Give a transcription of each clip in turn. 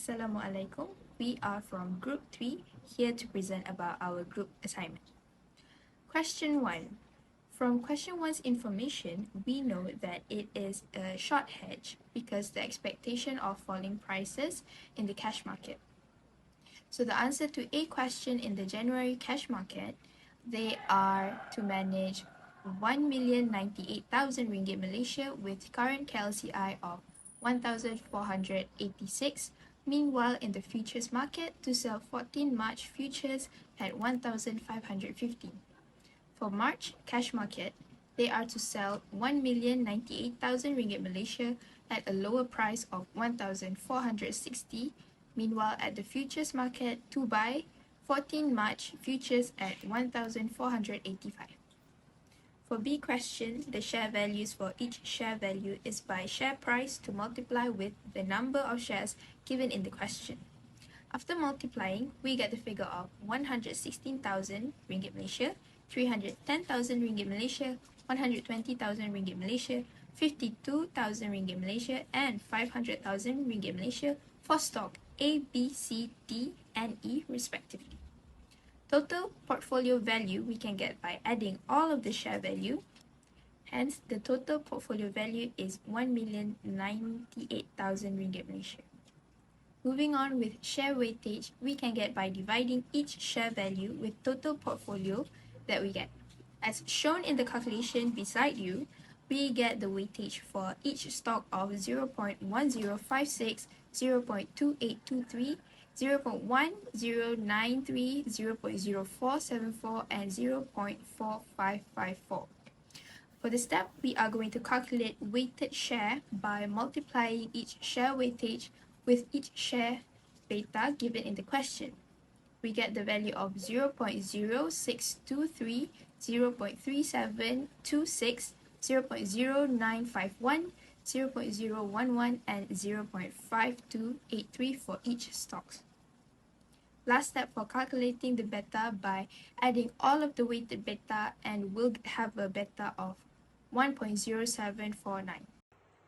Assalamualaikum. We are from Group 3 here to present about our group assignment. Question 1. From question 1's information, we know that it is a short hedge because the expectation of falling prices in the cash market. So the answer to A question in the January cash market, they are to manage 1,098,000 ringgit Malaysia with current KLCI of 1,486. Meanwhile, in the futures market, to sell 14 March futures at 1,550. For March cash market, they are to sell 1,098,000 ringgit Malaysia at a lower price of 1,460. Meanwhile, at the futures market, to buy 14 March futures at 1,485. For B question, the share values for each share value is by share price to multiply with the number of shares given in the question. After multiplying, we get the figure of 116,000 ringgit Malaysia, 310,000 ringgit Malaysia, 120,000 ringgit Malaysia, 52,000 ringgit Malaysia, and 500,000 ringgit Malaysia for stock A, B, C, D, and E respectively. Total portfolio value we can get by adding all of the share value. Hence, the total portfolio value is 1,098,000 ringgit Malaysia. Moving on with share weightage, we can get by dividing each share value with total portfolio that we get. As shown in the calculation beside you, we get the weightage for each stock of 0.1056, 0.2823, 0.1093, 0.0474, and 0.4554. For this step, we are going to calculate weighted share by multiplying each share weightage with each share beta given in the question. We get the value of 0.0623, 0.3726, 0.0951, 0.011, and 0.5283 for each stock. Last step for calculating the beta by adding all of the weighted beta, and we'll have a beta of 1.0749.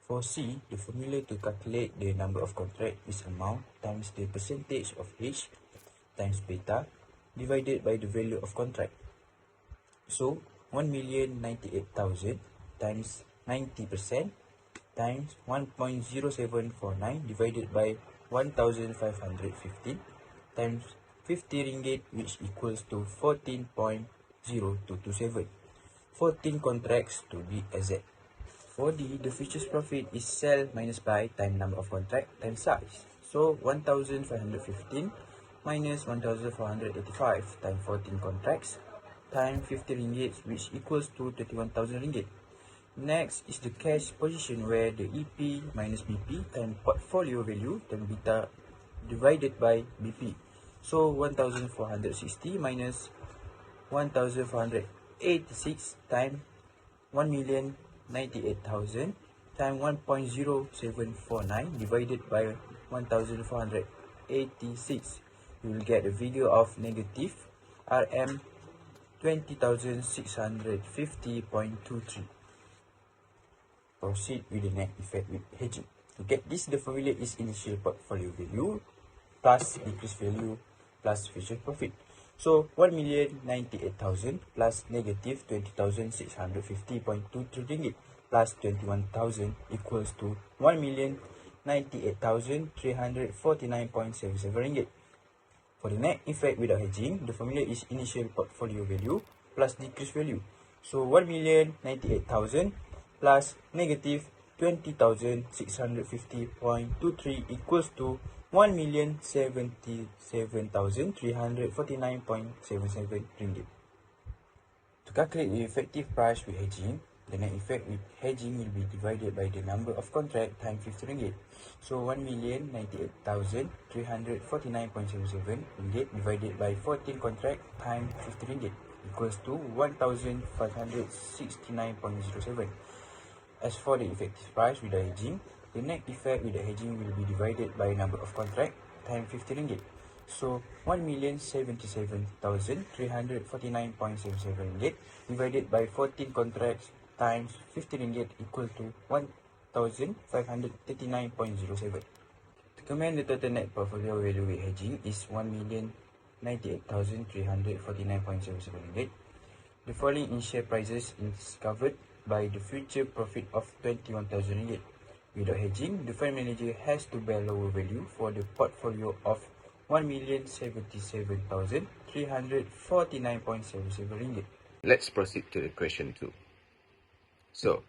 For C, the formula to calculate the number of contract is amount times the percentage of H times beta divided by the value of contract. So, 1,098,000 times 90% times 1.0749 divided by 1,550 times 50 ringgit, which equals to 14.0227. 14 contracts to be exact. For D, the futures profit is sell minus buy times number of contract times size. So 1,515 minus 1,485 times 14 contracts times 50 ringgit, which equals to 31,000 ringgit. Next is the cash position, where the EP minus BP times portfolio value times beta divided by BP. So 1,460 minus 1,486 times 1,098,000 times 1.0749 divided by 1,486. You will get a value of negative RM 20,650.23. Proceed with the net effect with hedging. To get this, the formula is initial portfolio value plus decreased value plus future profit. So 1,098,000 plus negative 20,650.23 ringgit plus 21,000 equals to 1,098,349.77 ringgit. For the net effect without hedging, the formula is initial portfolio value plus decreased value. So 1,098,000 plus negative 20,650.23 equals to 1,077,349.77 ringgit. To calculate the effective price with hedging, the net effect with hedging will be divided by the number of contract times 50 ringgit. So 1,098,349.77 ringgit divided by 14 contract times 50 ringgit equals to 1,569.07. As for the effective price with the hedging, the net effect with the hedging will be divided by number of contract times 50 ringgit. So 1,077,349.77 ringgit divided by 14 contracts times 50 ringgit equal to 1,539.07. To Recommend the total net portfolio value with hedging is 1,098,349.77 ringgit. The falling in share prices is covered by the future profit of 21,000 ringgit. Without hedging, the fund manager has to bear lower value for the portfolio of 1,077,349.77 ringgit. Let's proceed to the question 2. So,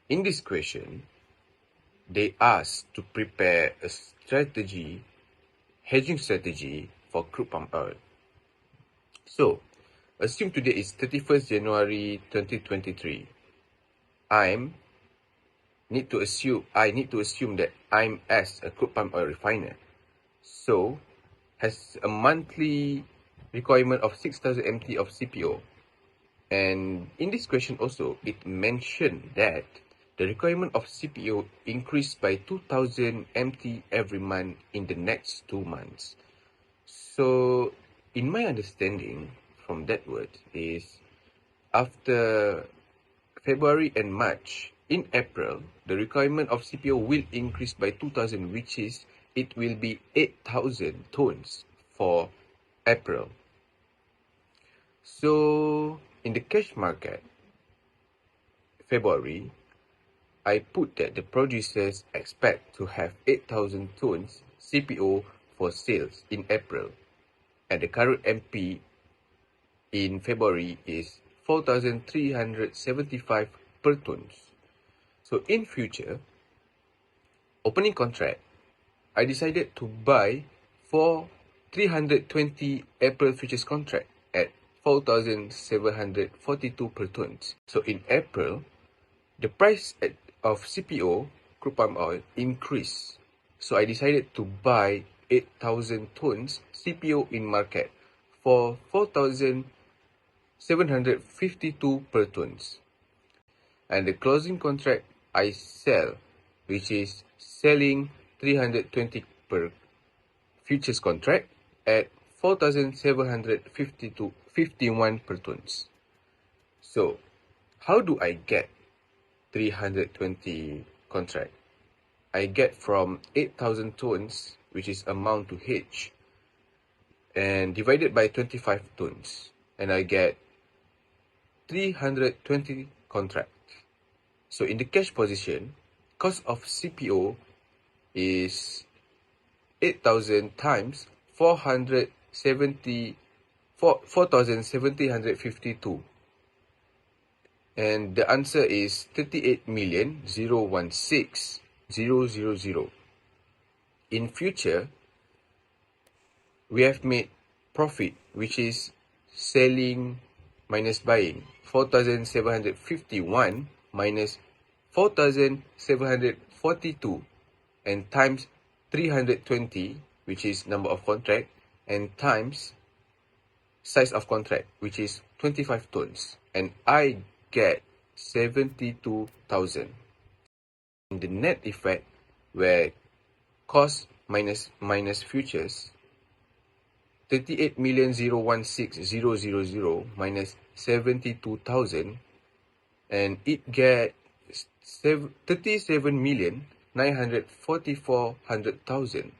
in this question, they asked to prepare a hedging strategy for crude palm oil. So, assume today is 31st January 2023. I need to assume that I'm as a crude palm oil refiner. So, has a monthly requirement of 6,000 MT of CPO. And in this question also, it mentioned that the requirement of CPO increased by 2,000 MT every month in the next 2 months. So, in my understanding from that word is, after February and March, in April, the requirement of CPO will increase by 2,000, which is, it will be 8,000 tons for April. So, in the cash market, February, I put that the producers expect to have 8,000 tons CPO for sales in April, and the current MP in February is 4,375 per tons. So in future, opening contract, I decided to buy for 320 April futures contract at 4,742 per tons. So in April, the price of CPO, crude palm oil, increased. So I decided to buy 8,000 tons CPO in market for 4,752 per tons. And the closing contract I sell, which is selling 320 per futures contract at 4,751 per tons. So, how do I get 320 contract? I get from 8,000 tons, which is amount to hedge, and divided by 25 tons, and I get 320 contract. So in the cash position, cost of CPO is 8,000 times 4,752. And the answer is 38,016,000. In future, we have made profit, which is selling minus buying, 4,751 minus 4,742, and times 320, which is number of contract, and times size of contract, which is 25 tons, and I get 72,000. In the net effect, where cost minus futures, 38,016,000 minus 72,000, and it get 37,944,000.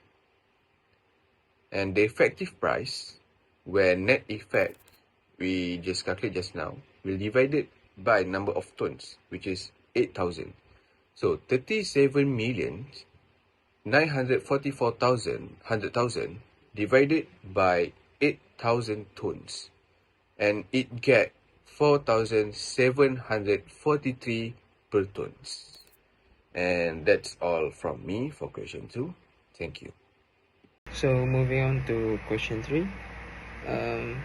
And the effective price, where net effect we just calculate just now, will divide it by number of tons, which is 8,000. So 37,944,000 divided by 8,000 tons, and it get 4,743 per tons. And that's all from me for question 2. Thank you. So moving on to question 3.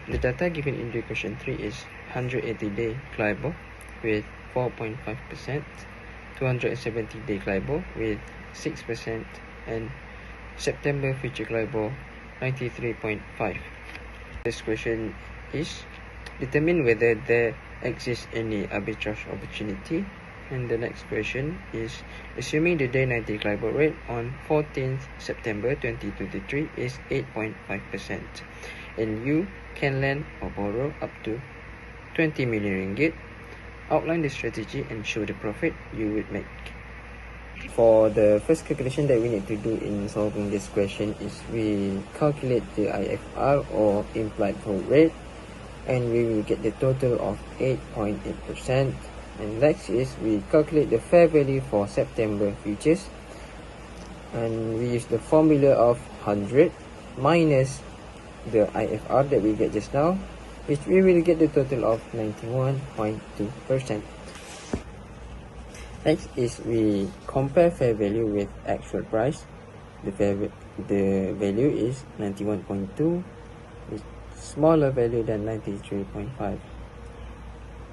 The data given in the question 3 is 180-day CLIBOR with 4.5%, 270-day CLIBOR with 6%, and September future CLIBOR 93.5. This question is, determine whether there exists any arbitrage opportunity. And the next question is, assuming the day 90 CLIBOR rate on 14th September 2023 is 8.5%, and you can lend or borrow up to 20 million ringgit, outline the strategy and show the profit you would make. For the first calculation that we need to do in solving this question is we calculate the IFR or implied forward rate, and we will get the total of 8.8%. And next is we calculate the fair value for September futures, and we use the formula of 100 minus the IFR that we get just now, which we will get the total of 91.2%. Next is we compare fair value with actual price. The value is 91.2, with smaller value than 93.5.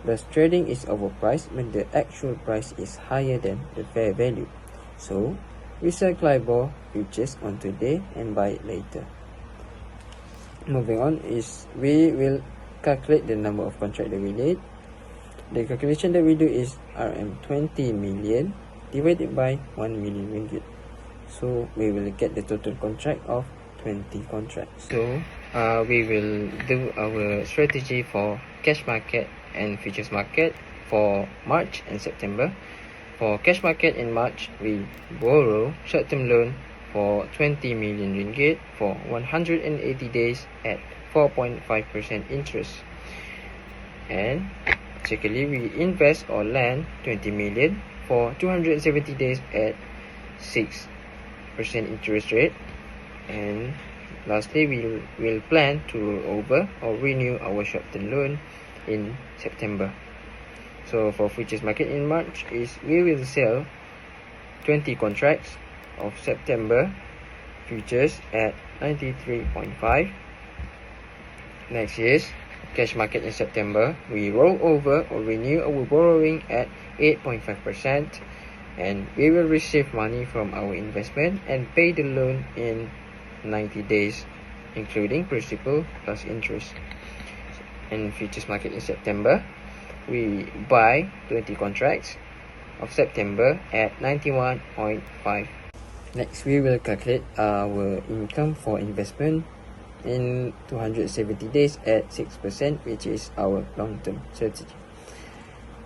Thus, trading is overpriced when the actual price is higher than the fair value. So, we sell CLIBOR futures on today and buy it later. Moving on is we will calculate the number of contracts that we need. The calculation that we do is RM20 million divided by 1 million ringgit. So we will get the total contract of 20 contracts. So we will do our strategy for cash market and futures market for March and September. For cash market in March, we borrow short-term loan for 20 million ringgit for 180 days at 4.5% interest. And secondly, we invest or lend 20 million for 270 days at 6% interest rate. And lastly, we will plan to roll over or renew our short-term loan in September. So for futures market in March is we will sell 20 contracts of September futures at 93.5. Next is cash market in September. We roll over or renew our borrowing at 8.5%, and we will receive money from our investment and pay the loan in 90 days, including principal plus interest. In futures market in September, we buy 20 contracts of September at 91.5. Next, we will calculate our income for investment in 270 days at 6%, which is our long-term strategy.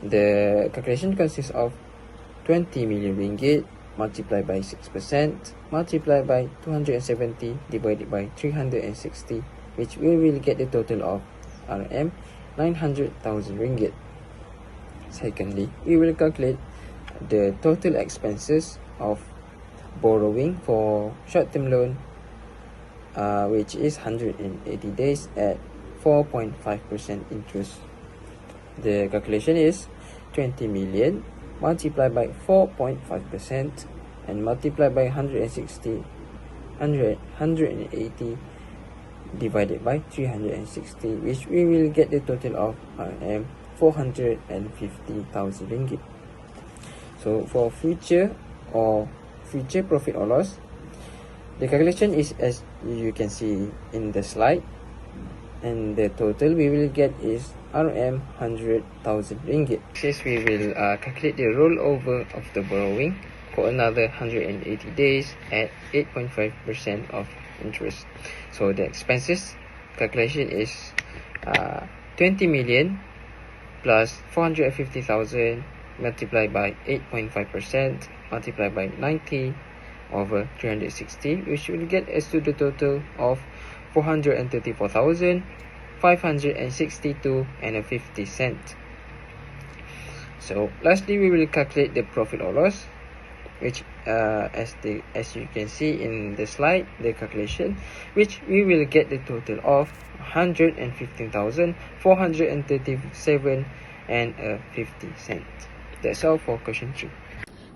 The calculation consists of 20 million ringgit multiplied by 6% multiplied by 270 divided by 360, which we will get the total of RM 900,000 ringgit. Secondly, we will calculate the total expenses of borrowing for short-term loan, which is 180 days at 4.5% interest. The calculation is 20 million multiplied by 4.5% and multiplied by 180 divided by 360, which we will get the total of RM 450,000 ringgit. So for future profit or loss, the calculation is as you can see in the slide, and the total we will get is RM 100,000 ringgit. Since we will calculate the rollover of the borrowing for another 180 days at 8.5% of interest. So the expenses calculation is 20 million plus 450,000 multiplied by 8.5% multiplied by 90 over 360, which will get us to the total of 434,562 and 50 cents. So lastly, we will calculate the profit or loss, which as you can see in the slide, the calculation, which we will get the total of 115,437 and 50 cents. That's all for question 3.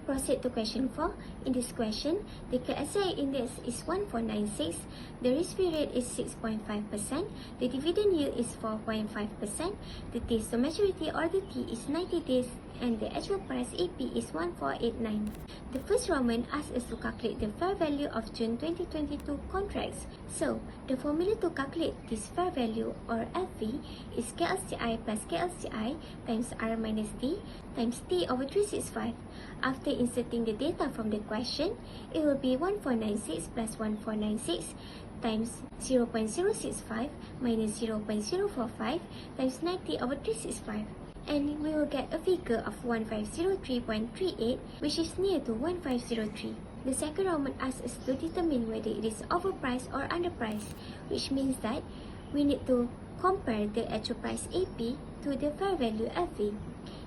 Proceed to question 4. In this question, the KSI index is 1496, the risk-free rate is 6.5%, the dividend yield is 4.5%, the days to maturity or the T is 90 days, and the actual price AP is 1489. The first Roman asks us to calculate the fair value of June 2022 contracts. So, the formula to calculate this fair value or FV is KLCI plus KLCI times R minus D times T over 365. After inserting the data from the question, it will be 1496 plus 1496 times 0.065 minus 0.045 times 90 over 365. and we will get a figure of 1503.38, which is near to 1503. The second Roman asks us to determine whether it is overpriced or underpriced, which means that we need to compare the actual price AP to the fair value FV.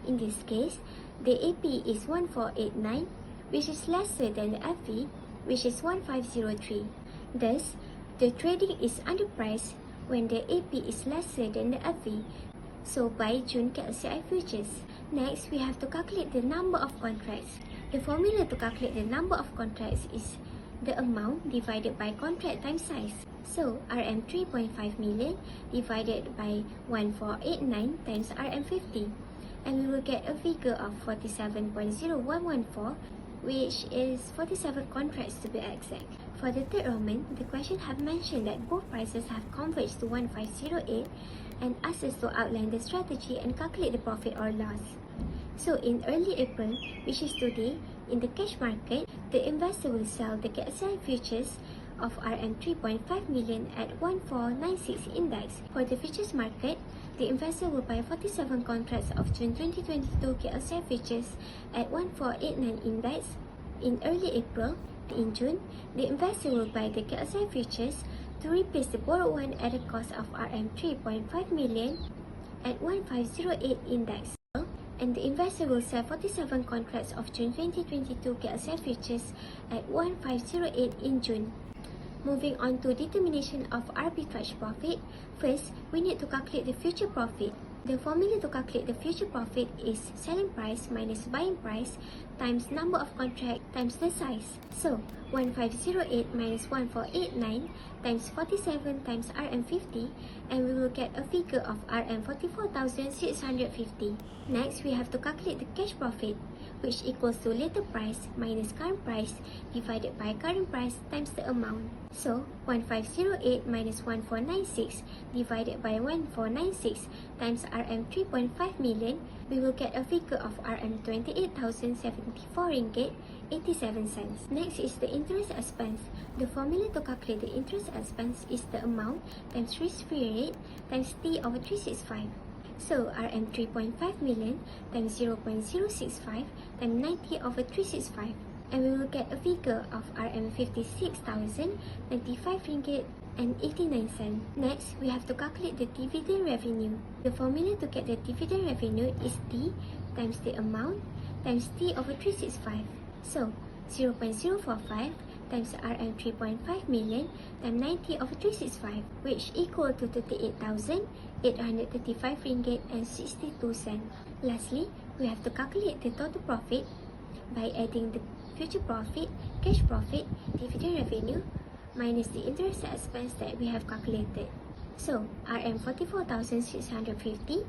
In this case, the AP is 1489, which is lesser than the FV, which is 1503. Thus, the trading is underpriced when the AP is lesser than the FV. So buy June KLCI futures. Next, we have to calculate the number of contracts. The formula to calculate the number of contracts is the amount divided by contract times size. So RM 3.5 million divided by 1489 times RM 50, and we will get a figure of 47.0114, which is 47 contracts to be exact. For the third Roman, the question have mentioned that both prices have converged to 1508 and asks us to outline the strategy and calculate the profit or loss. So in early April, which is today, in the cash market, the investor will sell the KSI futures of RM 3.5 million at 1496 index. For the futures market, the investor will buy 47 contracts of June 2022 KSI futures at 1489 index. In early April, in June, the investor will buy the KSI futures to replace the borrowed one at a cost of RM 3.5 million at 1508 index. And the investor will sell 47 contracts of June 2022 KSI futures at 1508 in June. Moving on to determination of arbitrage profit, first, we need to calculate the future profit. The formula to calculate the future profit is selling price minus buying price times number of contract times the size. So, 1508 minus 1489 times 47 times RM50, and we will get a figure of RM44,650. Next, we have to calculate the cash profit, which equals to later price minus current price divided by current price times the amount. So, 1508 minus 1496 divided by 1496 times RM 3.5 million, we will get a figure of RM 28,074 ringgit 87 cents. Next is the interest expense. The formula to calculate the interest expense is the amount times risk-free rate times T over 365. So, RM 3.5 million times 0.065 times 90 over 365. And we will get a figure of RM 56,095 ringgit and 89 cents. Next, we have to calculate the dividend revenue. The formula to get the dividend revenue is T times the amount times T over 365. So, 0.045 times RM 3.5 million times 90 over 365, which equal to 38,835 ringgit and 62 cents. Lastly, we have to calculate the total profit by adding the future profit, cash profit, dividend revenue, minus the interest expense that we have calculated. So, RM 44,650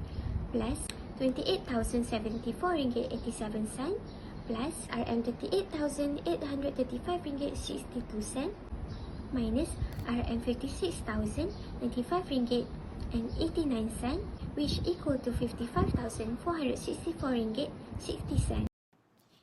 plus 28,074 ringgit 87 cent plus RM 38,835 ringgit 62 cent minus RM 56,095 ringgit and 89 cent, which equal to 55,464 ringgit 60 cent.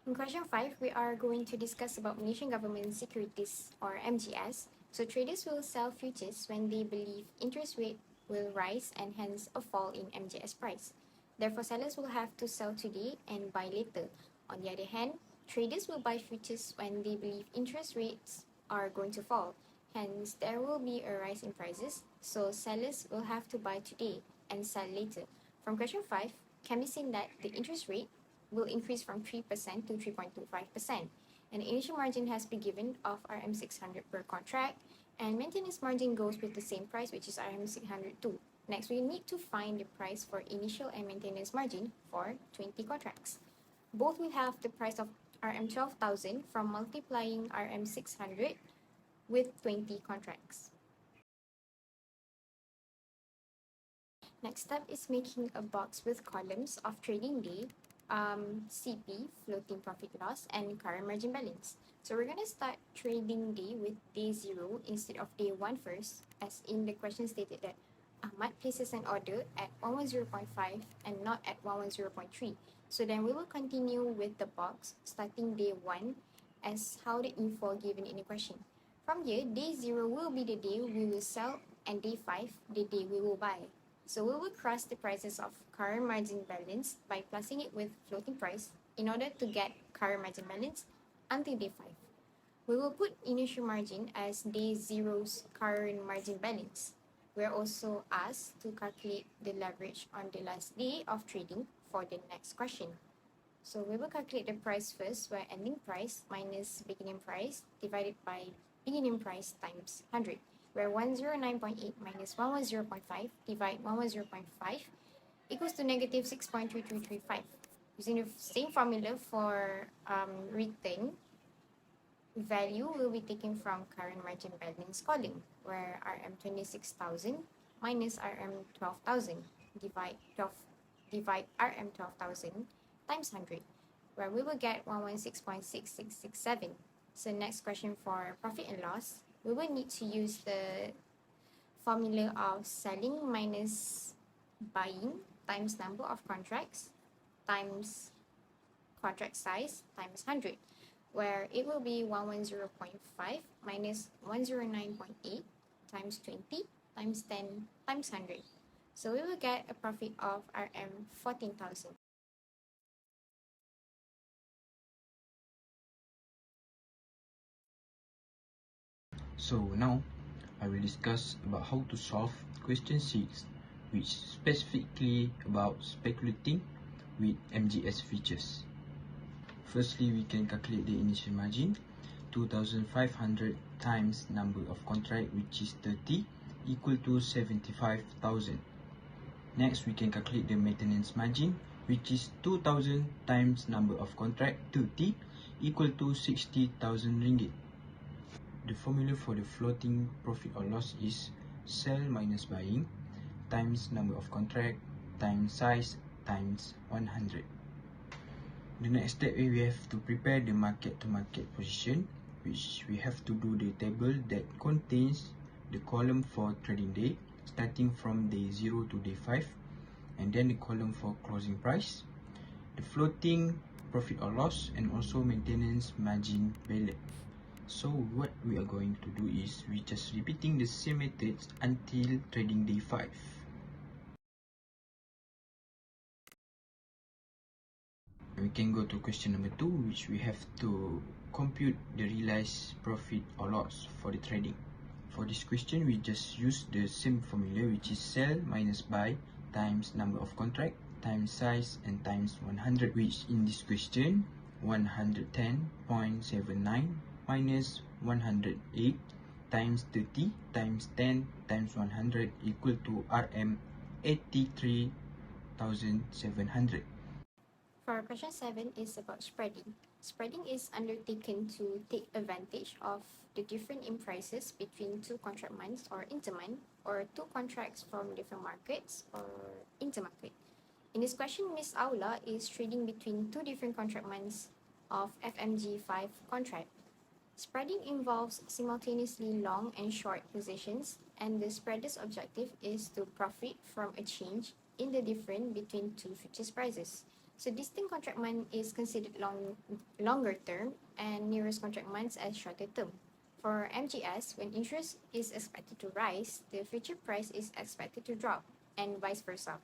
In question 5, we are going to discuss about Malaysian Government Securities or MGS. So traders will sell futures when they believe interest rate will rise and hence a fall in MGS price. Therefore, sellers will have to sell today and buy later. On the other hand, traders will buy futures when they believe interest rates are going to fall. Hence, there will be a rise in prices. So sellers will have to buy today and sell later. From question 5, can be seen that the interest rate will increase from 3% to 3.25%. An initial margin has been given of RM600 per contract, and maintenance margin goes with the same price, which is RM602. Next, we need to find the price for initial and maintenance margin for 20 contracts. Both will have the price of RM12,000 from multiplying RM600 with 20 contracts. Next step is making a box with columns of trading day, CP, floating profit loss, and current margin balance. So we're going to start trading day with day 0 instead of day 1 first, as in the question stated that Ahmad places an order at 110.5 and not at 110.3. So then we will continue with the box starting day 1 as how the info given in the question. From here, day 0 will be the day we will sell, and day 5, the day we will buy. So we will cross the prices of current margin balance by plussing it with floating price in order to get current margin balance until day 5. We will put initial margin as day 0's current margin balance. We are also asked to calculate the leverage on the last day of trading for the next question. So we will calculate the price first, where ending price minus beginning price divided by beginning price times 100, where 109.8 minus 110.5 divide 110.5 equals to negative 6.3335. Using the same formula for return, value will be taken from current margin balance column, where RM 26,000 minus RM 12,000 divide RM 12,000 times 100, where we will get 116.6667. So next question for profit and loss, we will need to use the formula of selling minus buying times number of contracts times contract size times 100, where it will be 110.5 minus 109.8 times 20 times 10 times 100. So we will get a profit of RM 14,000. So now I will discuss about how to solve question 6, which specifically about speculating with MGS features. Firstly, we can calculate the initial margin, 2,500 times number of contract, which is 30, equal to 75,000. Next, we can calculate the maintenance margin, which is 2,000 times number of contract, 30, equal to 60,000 ringgit. The formula for the floating profit or loss is sell minus buying times number of contract times size times 100. The next step is we have to prepare the market to market position, which we have to do the table that contains the column for trading day starting from day 0 to day 5, and then the column for closing price, the floating profit or loss, and also maintenance margin balance. So what we are going to do is we just repeating the same methods until trading day 5. We can go to question number 2, which we have to compute the realized profit or loss for the trading. For this question, we just use the same formula, which is sell minus buy times number of contract times size and times 100, which in this question 110.79 minus 108 times 30 times 10 times 100 equal to RM 83,700. For question 7 is about spreading. Spreading is undertaken to take advantage of the difference in prices between two contract months or intermonth, or two contracts from different markets or intermarket. In this question, Ms. Aula is trading between two different contract months of FMG5 contract. Spreading involves simultaneously long and short positions, and the spreader's objective is to profit from a change in the difference between two futures prices. So distinct contract month is considered longer term and nearest contract months as shorter term. For MGS, when interest is expected to rise, the future price is expected to drop, and vice versa.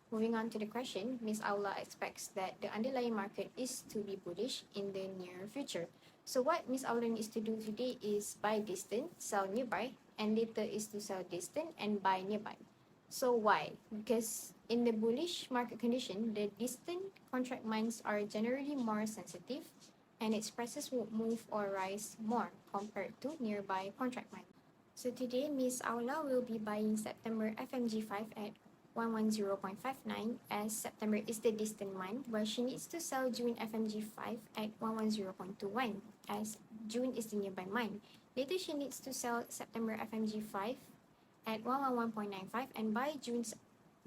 Moving on to the question, Ms. Aula expects that the underlying market is to be bullish in the near future. So what Ms. Aula needs to do today is buy distant, sell nearby, and later is to sell distant and buy nearby. So why? Because in the bullish market condition, the distant contract months are generally more sensitive, and its prices will move or rise more compared to nearby contract months. So today, Ms. Aula will be buying September FMG5 at 110.59, as September is the distant month, while she needs to sell June FMG5 at 110.21, as June is the nearby month. Later, she needs to sell September FMG5 at 111.95 and buy June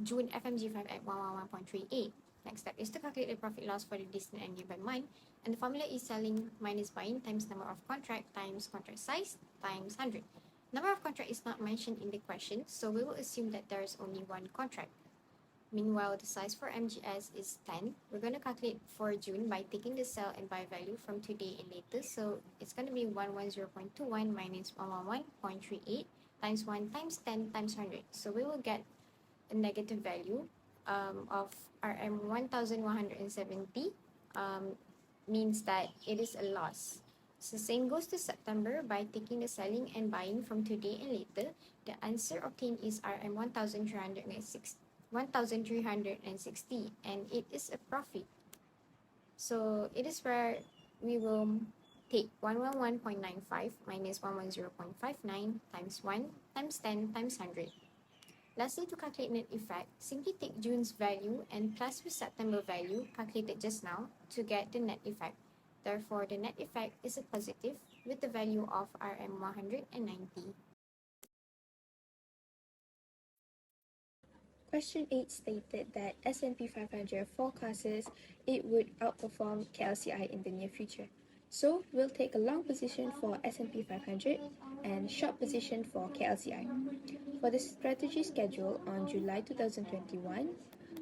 FMG5 at 111.38. Next step is to calculate the profit loss for the distant and nearby month, and the formula is selling minus buying times number of contract times contract size times 100. Number of contract is not mentioned in the question, so we will assume that there is only one contract. Meanwhile, the size for MGS is 10. We're going to calculate for June by taking the sell and buy value from today and later, so it's going to be 110.21 minus 111.38 times 1 times 10 times 100. So we will get a negative value of RM 1170 means that it is a loss. So same goes to September. By taking the selling and buying from today and later, the answer obtained is RM 1360 and it is a profit. So it is where we will take 111.95 minus 110.59 times 1 times 10 times 100. Lastly, to calculate net effect, simply take June's value and plus with September value calculated just now to get the net effect. Therefore, the net effect is a positive with the value of RM 190. Question 8 stated that S&P 500 forecasts it would outperform KLCI in the near future. So we'll take a long position for S&P 500 and short position for KLCI. For the strategy schedule on July 2021,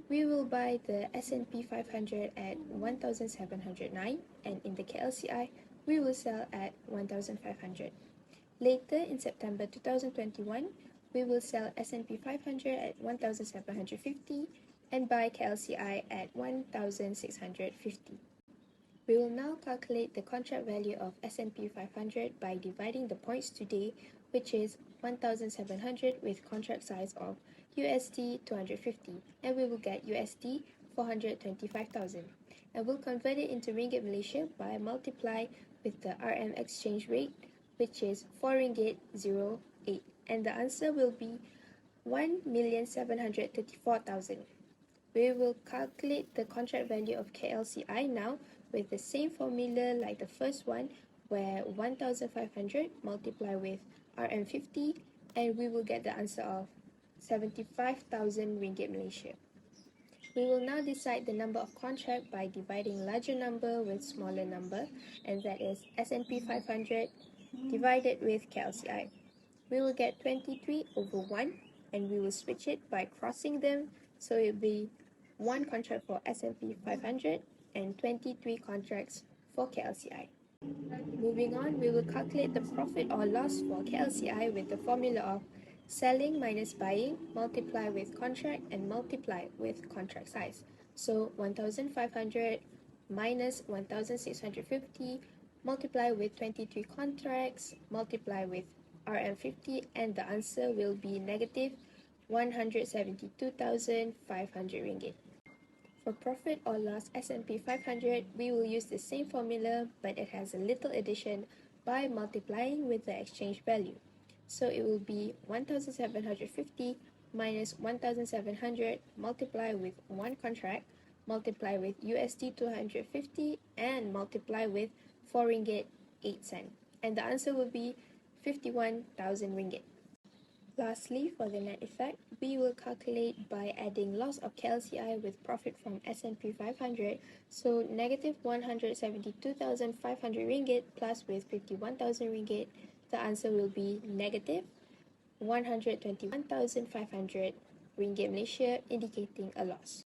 we will buy the S&P 500 at 1,709 and in the KLCI, we will sell at 1,500. Later in September 2021, we will sell S&P 500 at 1,750 and buy KLCI at 1,650. We will now calculate the contract value of S&P 500 by dividing the points today, which is 1,700 with contract size of USD 250, and we will get USD 425,000. And we'll convert it into Ringgit Malaysia by multiply with the RM exchange rate, which is 4 Ringgit 08, and the answer will be 1,734,000. We will calculate the contract value of KLCI now with the same formula like the first one, where 1,500 multiply with RM50, and we will get the answer of 75,000 Ringgit Malaysia. We will now decide the number of contract by dividing larger number with smaller number, and that is S&P 500 divided with KLCI. We will get 23 over 1, and we will switch it by crossing them, so it will be 1 contract for S&P 500 and 23 contracts for KLCI. Moving on, we will calculate the profit or loss for KLCI with the formula of selling minus buying, multiply with contract, and multiply with contract size. So 1,500 minus 1,650, multiply with 23 contracts, multiply with RM50, and the answer will be negative 172,500 ringgit. For profit or loss S&P 500, we will use the same formula, but it has a little addition by multiplying with the exchange value. So it will be 1,750 minus 1,700 multiply with 1 contract, multiply with USD 250, and multiply with 4 ringgit 8 cent. And the answer will be 51,000 ringgit. Lastly, for the net effect, we will calculate by adding loss of KLCI with profit from S&P 500. So negative 172,500 ringgit plus with 51,000 ringgit, the answer will be negative 121,500 ringgit Malaysia, indicating a loss.